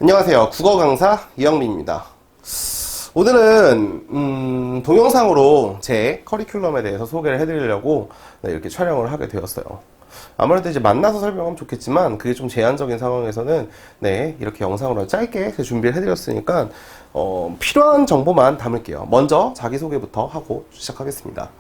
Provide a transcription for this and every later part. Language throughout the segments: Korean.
안녕하세요. 국어 강사 이영민입니다. 오늘은 동영상으로 제 커리큘럼에 대해서 소개를 해드리려고 이렇게 촬영을 하게 되었어요. 아무래도 이제 만나서 설명하면 좋겠지만 그게 좀 제한적인 상황에서는 이렇게 영상으로 짧게 준비를 해드렸으니까 필요한 정보만 담을게요. 먼저 자기소개부터 하고 시작하겠습니다.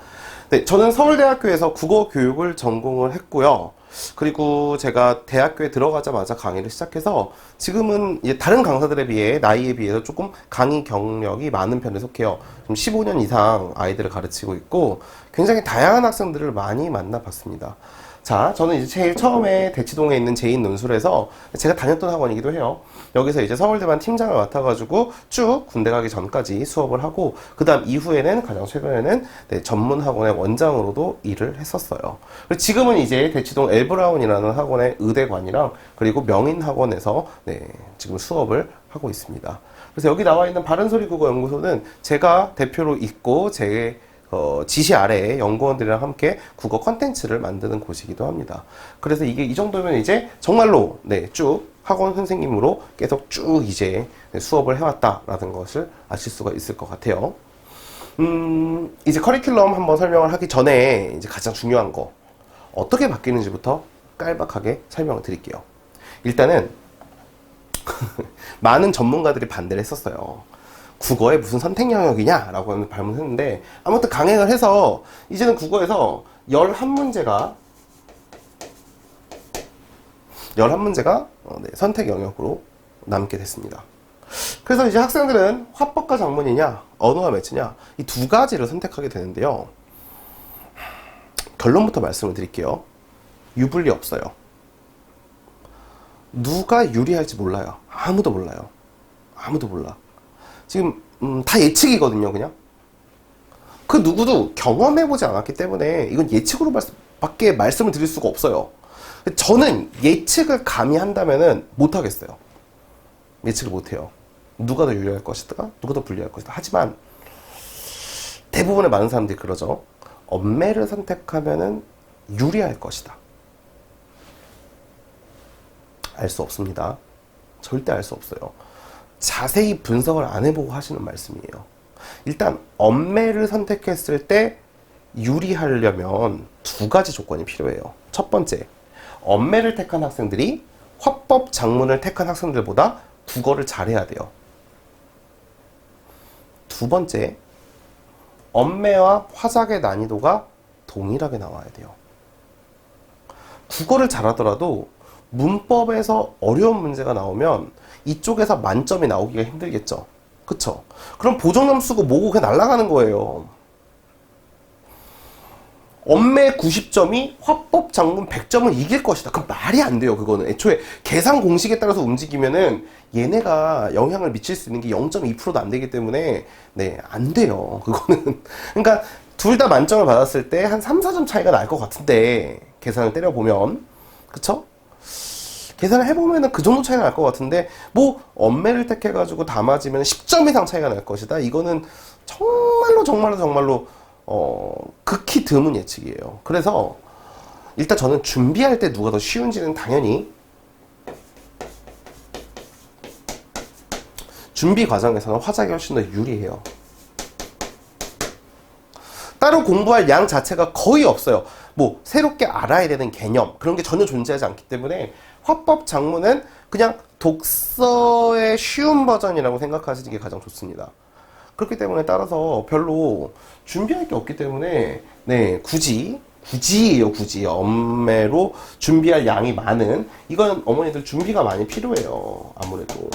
저는 서울대학교에서 국어 교육을 전공을 했고요. 그리고 제가 대학교에 들어가자마자 강의를 시작해서 지금은 이제 다른 강사들에 비해 나이에 비해서 조금 강의 경력이 많은 편에 속해요. 좀 15년 이상 아이들을 가르치고 있고 굉장히 다양한 학생들을 많이 만나봤습니다. 자, 저는 이제 제일 처음에 대치동에 있는 제인논술에서 제가 다녔던 학원이기도 해요. 여기서 이제 서울대반 팀장을 맡아가지고 쭉 군대 가기 전까지 수업을 하고, 그 다음 이후에는 가장 최근에는 전문 학원의 원장으로도 일을 했었어요. 그리고 지금은 이제 대치동 엘브라운이라는 학원의 의대관이랑 그리고 명인학원에서 지금 수업을 하고 있습니다. 그래서 여기 나와 있는 바른소리국어연구소는 제가 대표로 있고 제 지시 아래에 연구원들이랑 함께 국어 컨텐츠를 만드는 곳이기도 합니다. 그래서 이게 이 정도면 이제 정말로 쭉 학원 선생님으로 계속 쭉 이제 수업을 해왔다라는 것을 아실 수가 있을 것 같아요. 이제 커리큘럼 한번 설명을 하기 전에 이제 가장 중요한 거 어떻게 바뀌는지부터 깔박하게 설명을 드릴게요. 일단은 많은 전문가들이 반대를 했었어요. 국어의 무슨 선택 영역이냐? 라고 하는 발문을 했는데, 아무튼 강행을 해서, 이제는 국어에서 11문제가 선택 영역으로 남게 됐습니다. 그래서 이제 학생들은 화법과 작문이냐, 언어와 매체냐, 이 두 가지를 선택하게 되는데요. 결론부터 말씀을 드릴게요. 유불리 없어요. 누가 유리할지 몰라요. 아무도 몰라요. 아무도 몰라. 지금 다 예측이거든요. 그냥 그 누구도 경험해보지 않았기 때문에 이건 예측으로 밖에 말씀을 드릴 수가 없어요. 저는 예측을 감히 한다면은 못하겠어요. 예측을 못해요. 누가 더 유리할 것이다, 누가 더 불리할 것이다. 하지만 대부분의 많은 사람들이 그러죠. 엄매를 선택하면은 유리할 것이다. 알 수 없습니다. 절대 알 수 없어요. 자세히 분석을 안 해보고 하시는 말씀이에요. 일단 엄매를 선택했을 때 유리하려면 두 가지 조건이 필요해요. 첫 번째, 엄매를 택한 학생들이 화법 작문을 택한 학생들보다 국어를 잘해야 돼요. 두 번째, 엄매와 화작의 난이도가 동일하게 나와야 돼요. 국어를 잘하더라도 문법에서 어려운 문제가 나오면 이쪽에서 만점이 나오기가 힘들겠죠. 그쵸? 그럼 보정점 쓰고 뭐고 그냥 날아가는 거예요. 엄매 90점이 화법 작문 100점을 이길 것이다. 그럼 말이 안 돼요. 그거는 애초에 계산 공식에 따라서 움직이면은 얘네가 영향을 미칠 수 있는 게 0.2%도 안 되기 때문에 안 돼요. 그거는. 그러니까 둘 다 만점을 받았을 때 한 3, 4점 차이가 날 것 같은데 계산을 때려보면, 그쵸? 계산을 해보면은 그 정도 차이가 날 것 같은데, 뭐 엄매를 택해가지고 다 맞으면 10점 이상 차이가 날 것이다. 이거는 정말로 극히 드문 예측이에요. 그래서 일단 저는 준비할 때 누가 더 쉬운지는 당연히 준비 과정에서는 화작이 훨씬 더 유리해요. 따로 공부할 양 자체가 거의 없어요. 뭐 새롭게 알아야 되는 개념 그런 게 전혀 존재하지 않기 때문에 화법 작문은 그냥 독서의 쉬운 버전이라고 생각하시는 게 가장 좋습니다. 그렇기 때문에 따라서 별로 준비할 게 없기 때문에 굳이 엄매로 준비할 양이 많은, 이건 어머니들 준비가 많이 필요해요. 아무래도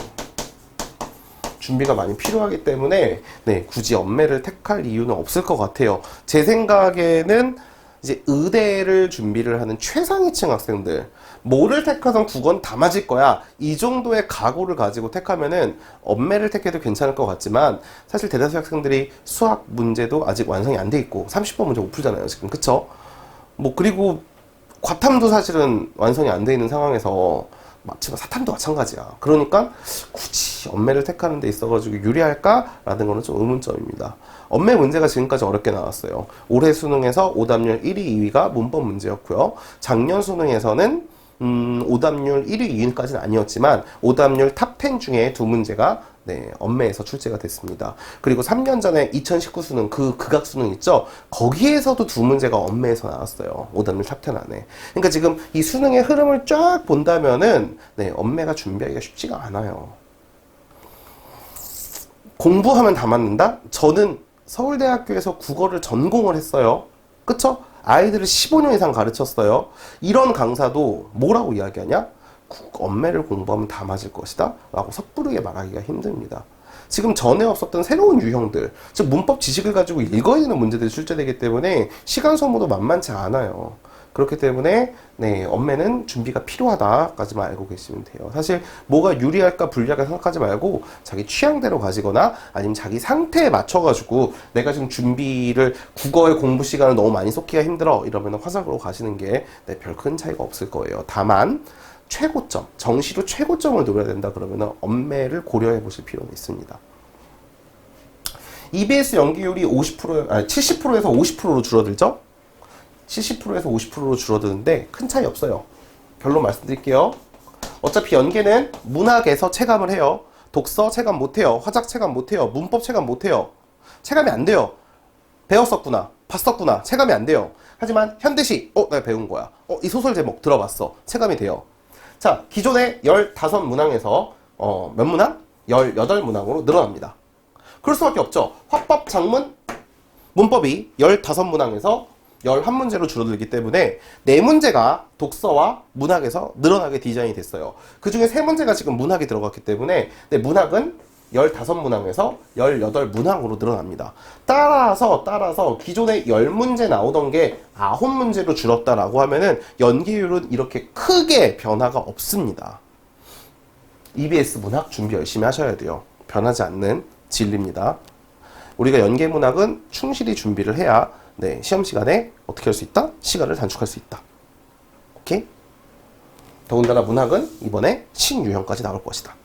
준비가 많이 필요하기 때문에 굳이 엄매를 택할 이유는 없을 것 같아요. 제 생각에는 이제 의대를 준비를 하는 최상위층 학생들, 뭐를 택하던 국어는 다 맞을 거야, 이 정도의 각오를 가지고 택하면은 엄매를 택해도 괜찮을 것 같지만, 사실 대다수 학생들이 수학 문제도 아직 완성이 안 돼 있고 30번 문제 못 풀잖아요 지금. 그쵸? 뭐 그리고 과탐도 사실은 완성이 안 돼 있는 상황에서 마치고 사탐도 마찬가지야. 그러니까 굳이 엄매를 택하는 데 있어가지고 유리할까라는 거는 좀 의문점입니다. 엄매 문제가 지금까지 어렵게 나왔어요. 올해 수능에서 오답률 1위, 2위가 문법 문제였고요. 작년 수능에서는 오답률 1위, 2위까지는 아니었지만 오답률 탑 10 중에 두 문제가 네, 엄매에서 출제가 됐습니다. 그리고 3년 전에 2019 수능 그 극악 수능 있죠? 거기에서도 두 문제가 엄매에서 나왔어요. 오답률 탑 10 안에. 그러니까 지금 이 수능의 흐름을 쫙 본다면은 네, 엄매가 준비하기가 쉽지가 않아요. 공부하면 다 맞는다? 저는 서울대학교에서 국어를 전공을 했어요. 그쵸? 아이들을 15년 이상 가르쳤어요. 이런 강사도 뭐라고 이야기하냐? 엄매를 공부하면 다 맞을 것이다 라고 섣부르게 말하기가 힘듭니다. 지금 전에 없었던 새로운 유형들, 즉 문법 지식을 가지고 읽어야 되는 문제들이 출제되기 때문에 시간 소모도 만만치 않아요. 그렇기 때문에 네, 엄매는 준비가 필요하다까지만 알고 계시면 돼요. 사실 뭐가 유리할까 불리할까 생각하지 말고 자기 취향대로 가지거나 아니면 자기 상태에 맞춰가지고 내가 지금 준비를 국어의 공부 시간을 너무 많이 쏟기가 힘들어 이러면 화작으로 가시는 게 네, 별 큰 차이가 없을 거예요. 다만 최고점, 정시로 최고점을 노려야 된다 그러면 엄매를 고려해 보실 필요는 있습니다. EBS 연기율이 70%에서 50%로 줄어들죠? 70%에서 50%로 줄어드는데 큰 차이 없어요. 결론 말씀드릴게요. 어차피 연계는 문학에서 체감을 해요. 독서 체감 못해요. 화작 체감 못해요. 문법 체감 못해요. 체감이 안 돼요. 배웠었구나. 봤었구나. 체감이 안 돼요. 하지만 현대시, 내가 배운 거야. 이 소설 제목 들어봤어. 체감이 돼요. 자, 기존의 15문항에서 몇 문항? 18문항으로 늘어납니다. 그럴 수밖에 없죠. 화법, 작문, 문법이 15문항에서 11문제로 줄어들기 때문에 4문제가 독서와 문학에서 늘어나게 디자인이 됐어요. 그 중에 3문제가 지금 문학이 들어갔기 때문에 문학은 15문항에서 18문항으로 늘어납니다. 따라서 기존에 10문제 나오던 게 9문제로 줄었다라고 하면은 연계율은 이렇게 크게 변화가 없습니다. EBS 문학 준비 열심히 하셔야 돼요. 변하지 않는 진리입니다. 우리가 연계문학은 충실히 준비를 해야 네, 시험 시간에 어떻게 할 수 있다? 시간을 단축할 수 있다. 오케이? 더군다나 문학은 이번에 신유형까지 나올 것이다.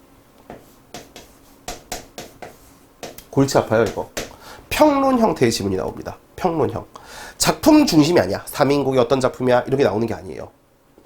골치 아파요, 이거. 평론 형태의 지문이 나옵니다. 평론형. 작품 중심이 아니야. 삼인국이 어떤 작품이야? 이런 게 나오는 게 아니에요.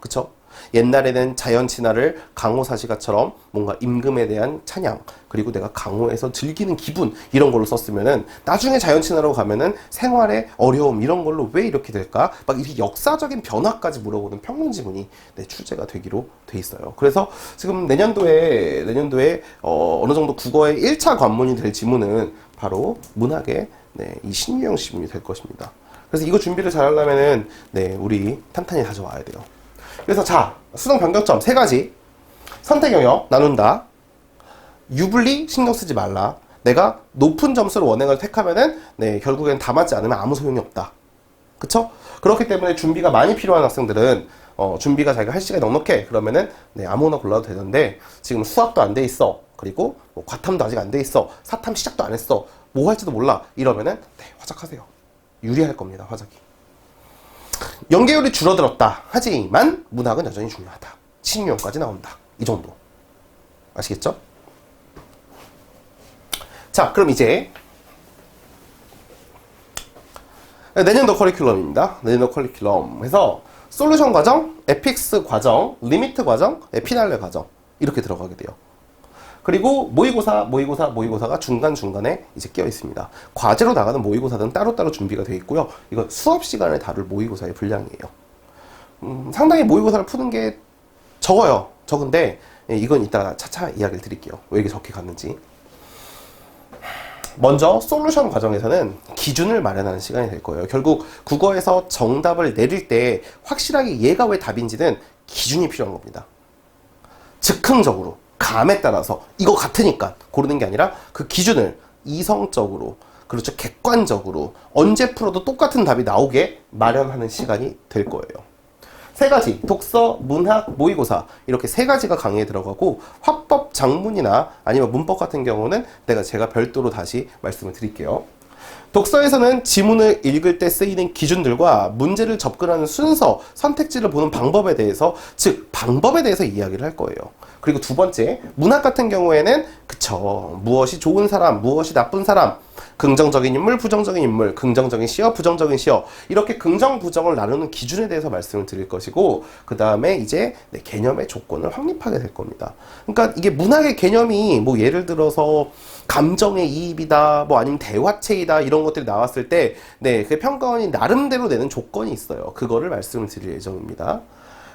그쵸? 옛날에는 자연 친화를 강호사시가처럼 뭔가 임금에 대한 찬양, 그리고 내가 강호에서 즐기는 기분, 이런 걸로 썼으면은 나중에 자연 친화로 가면은 생활의 어려움, 이런 걸로 왜 이렇게 될까? 막 이렇게 역사적인 변화까지 물어보는 평론 지문이 네, 출제가 되기로 돼 있어요. 그래서 지금 내년도에 어느 정도 국어의 1차 관문이 될 지문은 바로 문학의 네, 이 신유형 지문이 될 것입니다. 그래서 이거 준비를 잘 하려면은 네, 우리 탄탄히 다져와야 돼요. 그래서 자, 수능 변경점 3가지. 선택 영역 나눈다. 유불리 신경 쓰지 말라. 내가 높은 점수로 원행을 택하면은 네, 결국엔 다 맞지 않으면 아무 소용이 없다. 그쵸? 그렇기 때문에 준비가 많이 필요한 학생들은 준비가 자기가 할 시간이 넉넉해. 그러면은 네, 아무거나 골라도 되는데 지금 수학도 안 돼 있어. 그리고 뭐 과탐도 아직 안 돼 있어. 사탐 시작도 안 했어. 뭐 할지도 몰라. 이러면은 네, 화작하세요. 유리할 겁니다. 화작이. 연계율이 줄어들었다. 하지만 문학은 여전히 중요하다. 신유형까지 나온다. 이 정도. 아시겠죠? 자, 그럼 이제 내년도 커리큘럼입니다. 내년도 커리큘럼에서 솔루션 과정, 에픽스 과정, 리미트 과정, 피날레 과정 이렇게 들어가게 돼요. 그리고 모의고사가 중간중간에 이제 끼어 있습니다. 과제로 나가는 모의고사는 따로따로 준비가 되어 있고요. 이건 수업 시간에 다룰 모의고사의 분량이에요. 상당히 모의고사를 푸는 게 적어요. 적은데 이건 이따가 차차 이야기를 드릴게요. 왜 이게 적게 갔는지. 먼저 솔루션 과정에서는 기준을 마련하는 시간이 될 거예요. 결국 국어에서 정답을 내릴 때 확실하게 얘가 왜 답인지는 기준이 필요한 겁니다. 즉흥적으로 감에 따라서 이거 같으니까 고르는 게 아니라 그 기준을 이성적으로, 그렇죠, 객관적으로 언제 풀어도 똑같은 답이 나오게 마련하는 시간이 될 거예요. 3가지, 독서, 문학, 모의고사 이렇게 3가지가 강의에 들어가고 화법, 작문이나 아니면 문법 같은 경우는 제가 별도로 다시 말씀을 드릴게요. 독서에서는 지문을 읽을 때 쓰이는 기준들과 문제를 접근하는 순서, 선택지를 보는 방법에 대해서, 즉 방법에 대해서 이야기를 할 거예요. 그리고 두 번째, 문학 같은 경우에는 그쵸, 무엇이 좋은 사람, 무엇이 나쁜 사람, 긍정적인 인물, 부정적인 인물, 긍정적인 시어, 부정적인 시어, 이렇게 긍정, 부정을 나누는 기준에 대해서 말씀을 드릴 것이고, 그 다음에 이제 개념의 조건을 확립하게 될 겁니다. 그러니까 이게 문학의 개념이 뭐 예를 들어서 감정의 이입이다, 뭐 아니면 대화체이다, 이런 것들이 나왔을 때, 그 평가원이 나름대로 내는 조건이 있어요. 그거를 말씀을 드릴 예정입니다.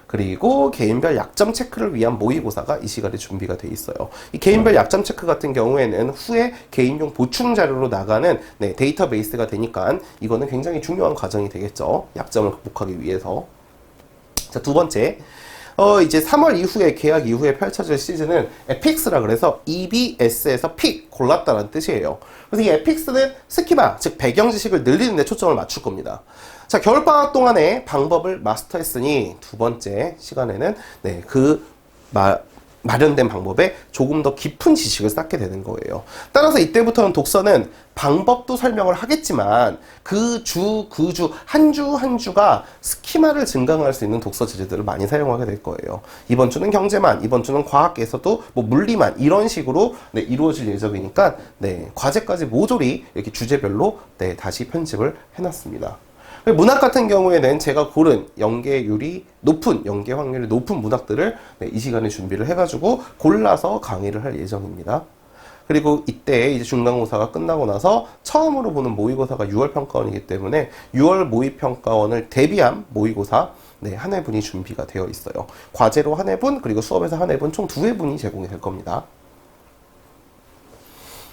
그리고 개인별 약점 체크를 위한 모의고사가 이 시간에 준비가 돼 있어요. 이 개인별 약점 체크 같은 경우에는 후에 개인용 보충 자료로 나가는 데이터베이스가 되니까 이거는 굉장히 중요한 과정이 되겠죠. 약점을 극복하기 위해서. 자, 두 번째. 이제 3월 이후에, 개학 이후에 펼쳐질 시즌은 에픽스라 그래서 EBS에서 픽, 골랐다는 뜻이에요. 그래서 이 에픽스는 스키마, 즉 배경 지식을 늘리는 데 초점을 맞출 겁니다. 자, 겨울방학 동안에 방법을 마스터했으니 두 번째 시간에는 마련된 방법에 조금 더 깊은 지식을 쌓게 되는 거예요. 따라서 이때부터는 독서는 방법도 설명을 하겠지만 한 주 한 주가 스키마를 증강할 수 있는 독서 재질들을 많이 사용하게 될 거예요. 이번 주는 경제만, 이번 주는 과학에서도 뭐 물리만, 이런 식으로 이루어질 예정이니까 과제까지 모조리 이렇게 주제별로 다시 편집을 해놨습니다. 문학 같은 경우에는 제가 고른 연계 확률이 높은 문학들을 이 시간에 준비를 해가지고 골라서 강의를 할 예정입니다. 그리고 이때 이제 중간고사가 끝나고 나서 처음으로 보는 모의고사가 6월 평가원이기 때문에 6월 모의평가원을 대비한 모의고사 한 회분이 준비가 되어 있어요. 과제로 한 회분, 그리고 수업에서 한 회분, 총 2회분이 제공이 될 겁니다.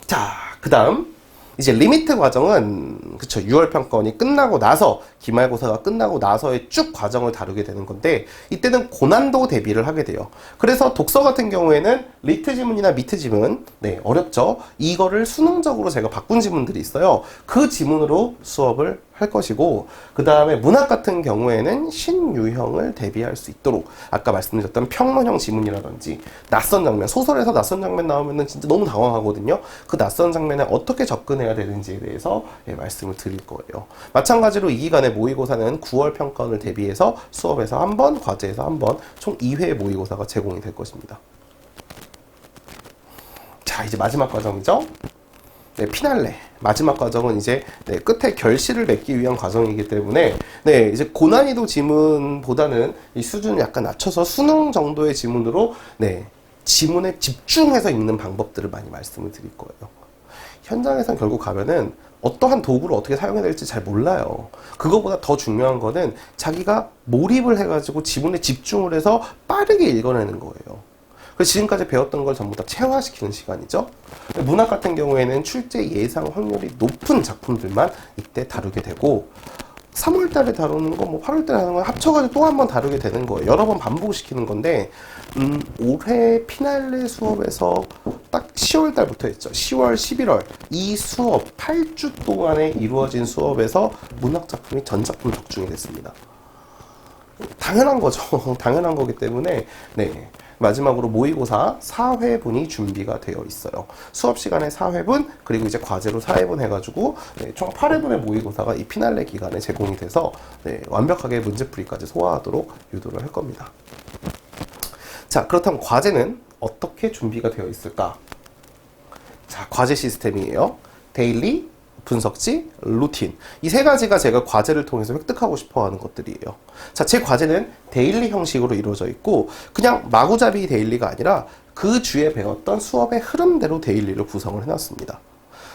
자, 그 다음 이제 리미트 과정은 6월 평가원이 끝나고 나서, 기말고사가 끝나고 나서의 쭉 과정을 다루게 되는 건데, 이때는 고난도 대비를 하게 돼요. 그래서 독서 같은 경우에는 리트 지문이나 미트 지문, 어렵죠. 이거를 수능적으로 제가 바꾼 지문들이 있어요. 그 지문으로 수업을 할 것이고, 그 다음에 문학 같은 경우에는 신유형을 대비할 수 있도록, 아까 말씀드렸던 평론형 지문이라든지 낯선 장면, 소설에서 낯선 장면 나오면은 진짜 너무 당황하거든요. 그 낯선 장면에 어떻게 접근해야 되는지에 대해서 말씀을 드릴 거예요. 마찬가지로 이 기간의 모의고사는 9월 평가원을 대비해서 수업에서 한 번, 과제에서 한 번, 총 2회의 모의고사가 제공이 될 것입니다. 자, 이제 마지막 과정이죠. 피날레. 마지막 과정은 이제 끝에 결실을 맺기 위한 과정이기 때문에 이제 고난이도 지문보다는 이 수준을 약간 낮춰서 수능 정도의 지문으로 지문에 집중해서 읽는 방법들을 많이 말씀을 드릴 거예요. 현장에선 결국 가면은 어떠한 도구를 어떻게 사용해야 될지 잘 몰라요. 그거보다 더 중요한 거는 자기가 몰입을 해가지고 지문에 집중을 해서 빠르게 읽어내는 거예요. 그래서 지금까지 배웠던 걸 전부 다 체화시키는 시간이죠. 문학 같은 경우에는 출제 예상 확률이 높은 작품들만 이때 다루게 되고, 3월 달에 다루는 거, 8월 달에 다루는 거 합쳐가지고 또 한 번 다루게 되는 거예요. 여러 번 반복시키는 건데, 올해 피날레 수업에서 딱 10월 달부터 했죠. 10월, 11월. 이 수업, 8주 동안에 이루어진 수업에서 문학 작품이 전 작품 적중이 됐습니다. 당연한 거죠. 당연한 거기 때문에, 마지막으로 모의고사 4회분이 준비가 되어 있어요. 수업 시간에 4회분, 그리고 이제 과제로 4회분 해가지고 총 8회분의 모의고사가 이 피날레 기간에 제공이 돼서 완벽하게 문제풀이까지 소화하도록 유도를 할 겁니다. 자, 그렇다면 과제는 어떻게 준비가 되어 있을까? 자, 과제 시스템이에요. 데일리, 분석지, 루틴. 이 세 가지가 제가 과제를 통해서 획득하고 싶어 하는 것들이에요. 자, 제 과제는 데일리 형식으로 이루어져 있고, 그냥 마구잡이 데일리가 아니라 그 주에 배웠던 수업의 흐름대로 데일리를 구성을 해놨습니다.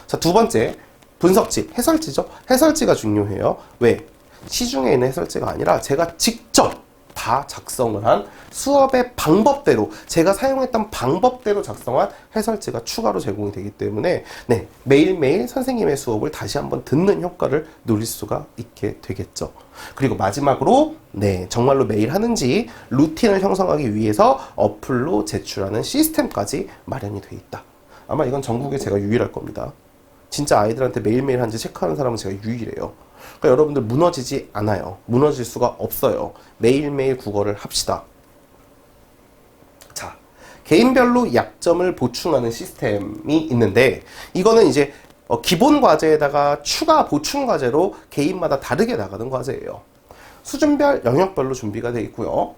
자, 두 번째, 분석지, 해설지죠. 해설지가 중요해요. 왜? 시중에 있는 해설지가 아니라 제가 직접 다 작성을 한 수업의 방법대로, 제가 사용했던 방법대로 작성한 해설지가 추가로 제공이 되기 때문에 매일매일 선생님의 수업을 다시 한번 듣는 효과를 누릴 수가 있게 되겠죠. 그리고 마지막으로 정말로 매일 하는지 루틴을 형성하기 위해서 어플로 제출하는 시스템까지 마련이 돼 있다. 아마 이건 전국에 제가 유일할 겁니다. 진짜 아이들한테 매일매일 하는지 체크하는 사람은 제가 유일해요. 그러니까 여러분들 무너지지 않아요. 무너질 수가 없어요. 매일매일 국어를 합시다. 자, 개인별로 약점을 보충하는 시스템이 있는데, 이거는 이제 기본 과제에다가 추가 보충 과제로 개인마다 다르게 나가는 과제예요. 수준별, 영역별로 준비가 되어 있고요.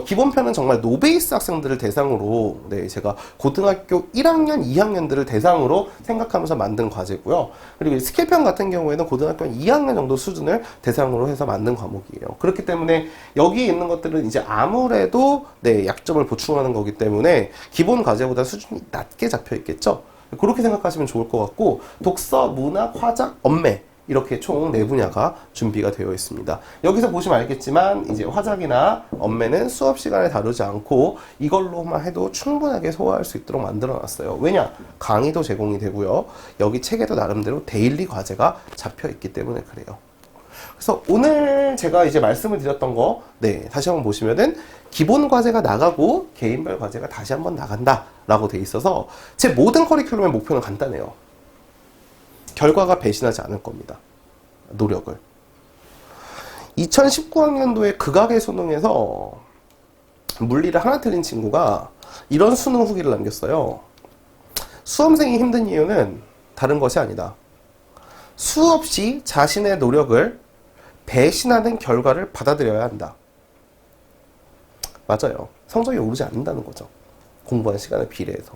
기본편은 정말 노베이스 학생들을 대상으로, 네, 제가 고등학교 1학년, 2학년들을 대상으로 생각하면서 만든 과제고요. 그리고 스킬편 같은 경우에는 고등학교 2학년 정도 수준을 대상으로 해서 만든 과목이에요. 그렇기 때문에 여기에 있는 것들은 이제 아무래도, 네, 약점을 보충하는 거기 때문에 기본 과제보다 수준이 낮게 잡혀 있겠죠. 그렇게 생각하시면 좋을 것 같고, 독서, 문학, 화작, 언매, 이렇게 총 4분야가 준비가 되어 있습니다. 여기서 보시면 알겠지만 이제 화작이나 언매는 수업 시간에 다루지 않고 이걸로만 해도 충분하게 소화할 수 있도록 만들어 놨어요. 왜냐? 강의도 제공이 되고요. 여기 책에도 나름대로 데일리 과제가 잡혀 있기 때문에 그래요. 그래서 오늘 제가 이제 말씀을 드렸던 거, 네, 다시 한번 보시면은 기본 과제가 나가고 개인별 과제가 다시 한번 나간다 라고 돼 있어서 제 모든 커리큘럼의 목표는 간단해요. 결과가 배신하지 않을 겁니다. 노력을. 2019학년도에 극악의 수능에서 물리를 하나 틀린 친구가 이런 수능 후기를 남겼어요. 수험생이 힘든 이유는 다른 것이 아니다. 수없이 자신의 노력을 배신하는 결과를 받아들여야 한다. 맞아요. 성적이 오르지 않는다는 거죠. 공부한 시간에 비례해서.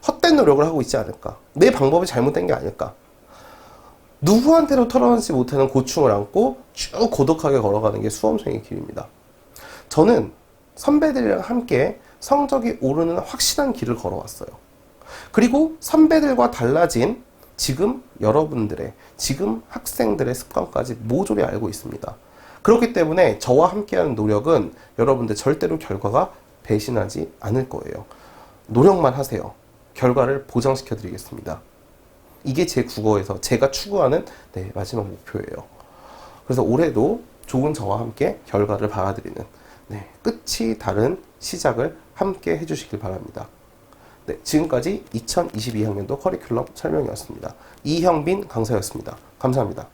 헛된 노력을 하고 있지 않을까? 내 방법이 잘못된 게 아닐까? 누구한테도 털어놓지 못하는 고충을 안고 쭉 고독하게 걸어가는 게 수험생의 길입니다. 저는 선배들이랑 함께 성적이 오르는 확실한 길을 걸어왔어요. 그리고 선배들과 달라진 지금 여러분들의, 지금 학생들의 습관까지 모조리 알고 있습니다. 그렇기 때문에 저와 함께하는 노력은 여러분들 절대로 결과가 배신하지 않을 거예요. 노력만 하세요. 결과를 보장시켜 드리겠습니다. 이게 제 국어에서 제가 추구하는, 네, 마지막 목표예요. 그래서 올해도 좋은 저와 함께 결과를 받아들이는, 네, 끝이 다른 시작을 함께 해주시길 바랍니다. 네, 지금까지 2022학년도 커리큘럼 설명이었습니다. 이형빈 강사였습니다. 감사합니다.